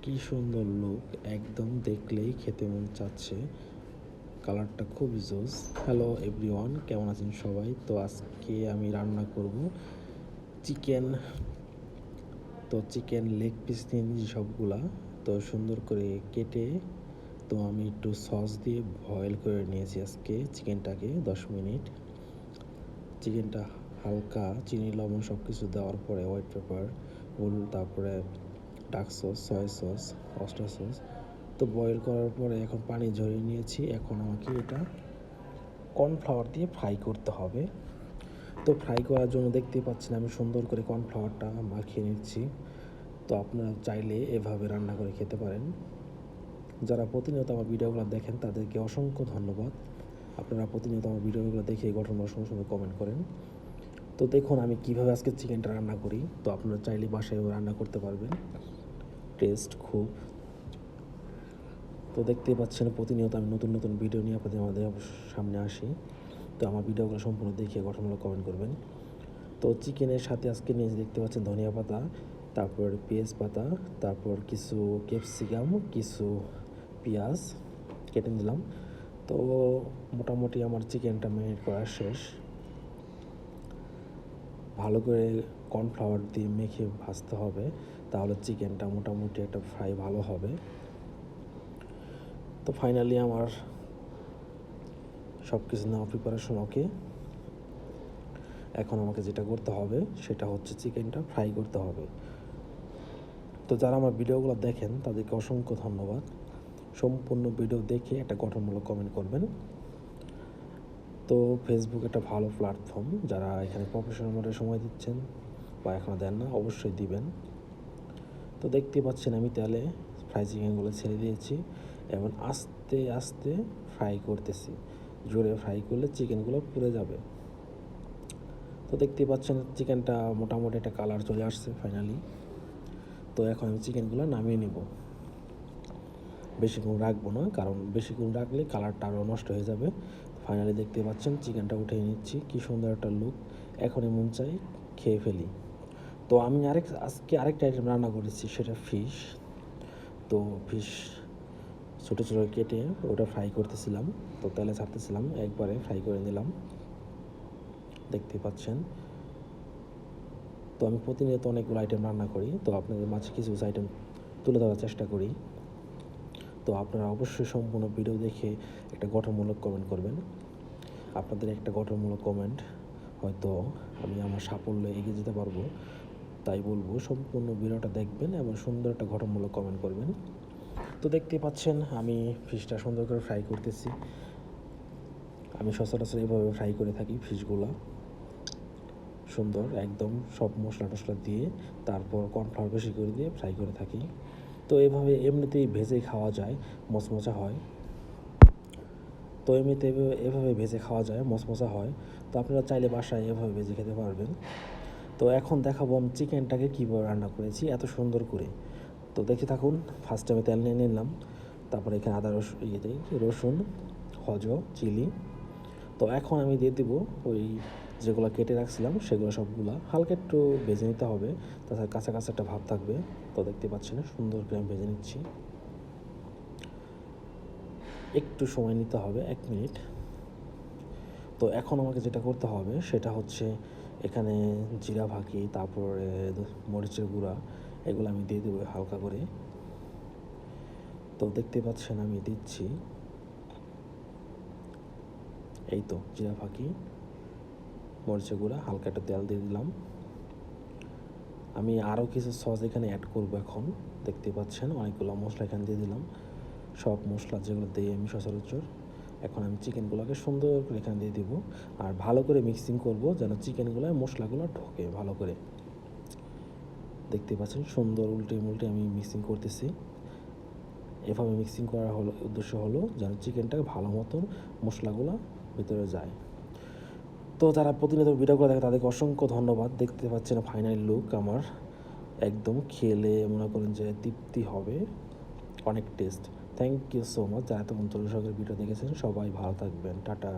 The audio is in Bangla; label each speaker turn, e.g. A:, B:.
A: কি সুন্দর লুক, একদম দেখলেই খেতে মন চাচ্ছে। কালারটা খুব জোস। হ্যালো এভরিওয়ান, কেমন আছেন সবাই? তো আজকে আমি রান্না করব চিকেন। তো চিকেন লেগ পিস নিয়ে নিয়েছি সবগুলা। তো সুন্দর করে কেটে তো আমি একটু সস দিয়ে বয়েল করে নিয়েছি আজকে চিকেনটাকে 10 মিনিট। চিকেনটা হালকা চিনি লবণ সব কিছু দেওয়ার পরে হোয়াইট পেপার, হলুদ, তারপরে dark sauce, soya sauce, austere sauce তো বয়েল করার পরে এখন পানি ঝরিয়ে নিয়েছি। এখন আমাকে এটা কর্নফ্লাওয়ার দিয়ে ফ্রাই করতে হবে। তো ফ্রাই করার জন্য দেখতেই পাচ্ছেন আমি সুন্দর করে কর্নফ্লাওয়ারটা মাখিয়ে নিচ্ছি। তো আপনারা চাইলে এভাবে রান্না করে খেতে পারেন। যারা প্রতিনিয়ত আমার ভিডিওগুলো দেখেন তাদেরকে অসংখ্য ধন্যবাদ। আপনারা প্রতিনিয়ত আমার ভিডিওগুলো দেখে গঠনমূলক সুন্দর সুন্দর কমেন্ট করেন। তো দেখুন আমি কীভাবে আজকে চিকেনটা রান্না করি। তো আপনারা চাইলে বাসায় রান্না করতে পারবেন, টেস্ট খুব। তো দেখতেই পাচ্ছেন প্রতিনিয়ত আমি নতুন নতুন ভিডিও নিয়ে আমাদের সামনে আসি। তো আমার ভিডিওগুলো সম্পূর্ণ দেখে গঠনমূলক কমেন্ট করবেন। তো চিকেনের সাথে আজকে নিয়ে দেখতে পাচ্ছেন ধনিয়া পাতা, তারপর পেঁয়াজ পাতা, তারপর কিছু ক্যাপসিকাম, কিছু পেঁয়াজ কেটে নিলাম। তো মোটামুটি আমার চিকেনটা ম্যারিনেট করা শেষ। ভালো করে কর্নফ্লাওয়ার দিয়ে মেখে ভাজতে হবে, তাহলে চিকেনটা মোটামুটি একটা ফ্রাই ভালো হবে। তো ফাইনালি আমার সব কিছু নেওয়া প্রিপারেশন ওকে। এখন আমাকে যেটা করতে হবে সেটা হচ্ছে চিকেনটা ফ্রাই করতে হবে। তো যারা আমার ভিডিওগুলো দেখেন তাদেরকে অসংখ্য ধন্যবাদ। সম্পূর্ণ ভিডিও দেখে একটা গঠনমূলক কমেন্ট করবেন। তো ফেসবুক একটা ভালো প্ল্যাটফর্ম, যারা এখানে প্রফেশনাল মোডে সময় দিচ্ছেন বা এখনও দেন না অবশ্যই দিবেন। তো দেখতে পাচ্ছেন আমি তেলে ফ্রাই চিকেনগুলো ছেড়ে দিয়েছি এবং আস্তে আস্তে ফ্রাই করতেছি। জোরে ফ্রাই করলে চিকেনগুলো পুড়ে যাবে। তো দেখতে পাচ্ছেন চিকেনটা মোটামুটি একটা কালার চলে আসছে ফাইনালি। তো এখন আমি চিকেনগুলো নামিয়ে নেব। বেশিক্ষণ রাখবো না, কারণ বেশিক্ষণ রাখলে কালারটা আরও নষ্ট হয়ে যাবে। ফাইনালি দেখতে পাচ্ছেন চিকেনটা উঠিয়ে নিচ্ছি, কী সুন্দর একটা লুক। এখনই মন চাই খেয়ে ফেলি। তো আমি আজকে আরেকটা আইটেম রান্না করেছি, সেটা ফিশ। তো ফিশ ছোটো ছোটো কেটে ওটা ফ্রাই করতেছিলাম। তো তেলে ছাড়তেছিলাম, একবারে ফ্রাই করে নিলাম, দেখতে পাচ্ছেন। তো আমি প্রতিনিয়ত অনেকগুলো আইটেম রান্না করি, তো আপনাদের মাঝে কিছু কিছু আইটেম তুলে ধরার চেষ্টা করি। তো আপনারা অবশ্যই সম্পূর্ণ ভিডিও দেখে একটা গঠনমূলক কমেন্ট করবেন। আপনাদের একটা গঠনমূলক কমেন্ট হয়তো আমি আমার সাফল্যে এগিয়ে যেতে পারবো। তাই বলবো সম্পূর্ণ ভিডিওটা দেখবেন এবং সুন্দর একটা গঠনমূলক কমেন্ট করবেন। তো দেখতে পাচ্ছেন আমি ফিশটা সুন্দর করে ফ্রাই করতেছি। আমি সচরাচর এভাবে ফ্রাই করে থাকি ফিশগুলো, সুন্দর একদম সব মশলা টশলা দিয়ে, তারপর কর্নফ্লাওয়ার বেশি করে দিয়ে ফ্রাই করে থাকি। তো এভাবে এমনিতেই ভেজে খাওয়া যায়, মচমচা হয়। তো এমনিতে এভাবে ভেজে খাওয়া যায়, মচমচা হয়। তো আপনারা চাইলে বাসায় এভাবে ভেজে খেতে পারবেন। তো এখন দেখাবো আমি চিকেনটাকে কীভাবে রান্না করেছি এত সুন্দর করে। তো দেখে থাকুন। ফার্স্টে আমি তেল নিয়ে নিলাম, তারপরে এখানে আদা রসুন, হজ, চিলি। তো এখন আমি দিয়ে দেবো ওই যেগুলো কেটে রাখছিলাম সেগুলো সবগুলো হালকা একটু ভেজে নিতে হবে, তাছাড়া কাঁচা কাঁচা একটা ভাব থাকবে। তো দেখতে পাচ্ছেন সুন্দর করে আমি ভেজে নিচ্ছি। একটু সময় নিতে হবে, 1 মিনিট। তো এখন আমাকে যেটা করতে হবে সেটা হচ্ছে এখানে জিরা ফাঁকি, তারপরে মরিচের গুঁড়া, এগুলো আমি দিয়ে দেবো হালকা করে। তো দেখতে পাচ্ছেন আমি দিচ্ছি, এই তো জিরা ফাঁকি, মরিচের গুঁড়া, হালকা একটা তেল দিয়ে দিলাম। আমি আরও কিছু সস এখানে অ্যাড করবো এখন। দেখতে পাচ্ছেন অনেকগুলো মশলা এখানে দিয়ে দিলাম, সব মশলা যেগুলো দিয়ে আমি সচরাচর। এখন আমি চিকেনগুলোকে সুন্দর করে এখানে দিয়ে দিব, আর ভালো করে মিক্সিং করব যেন চিকেনগুলো মশলাগুলো ঢোকে ভালো করে। দেখতে পাচ্ছেন সুন্দর উল্টে আমি মিক্সিং করতেছি। এভাবে মিক্সিং করার উদ্দেশ্য হলো যেন চিকেনটা ভালো মতন মশলাগুলো ভিতরে যায়। তো যারা প্রতিনিয়ত ভিডিওগুলো দেখে তাদেরকে অসংখ্য ধন্যবাদ। দেখতে পাচ্ছেন ফাইনাল লুক আমার, একদম খেলে মনে করেন যে তৃপ্তি হবে, অনেক taste. Thank you so much যারা এতক্ষণ ভিডিও দেখেছেন। সবাই ভালো থাকবেন, টাটা।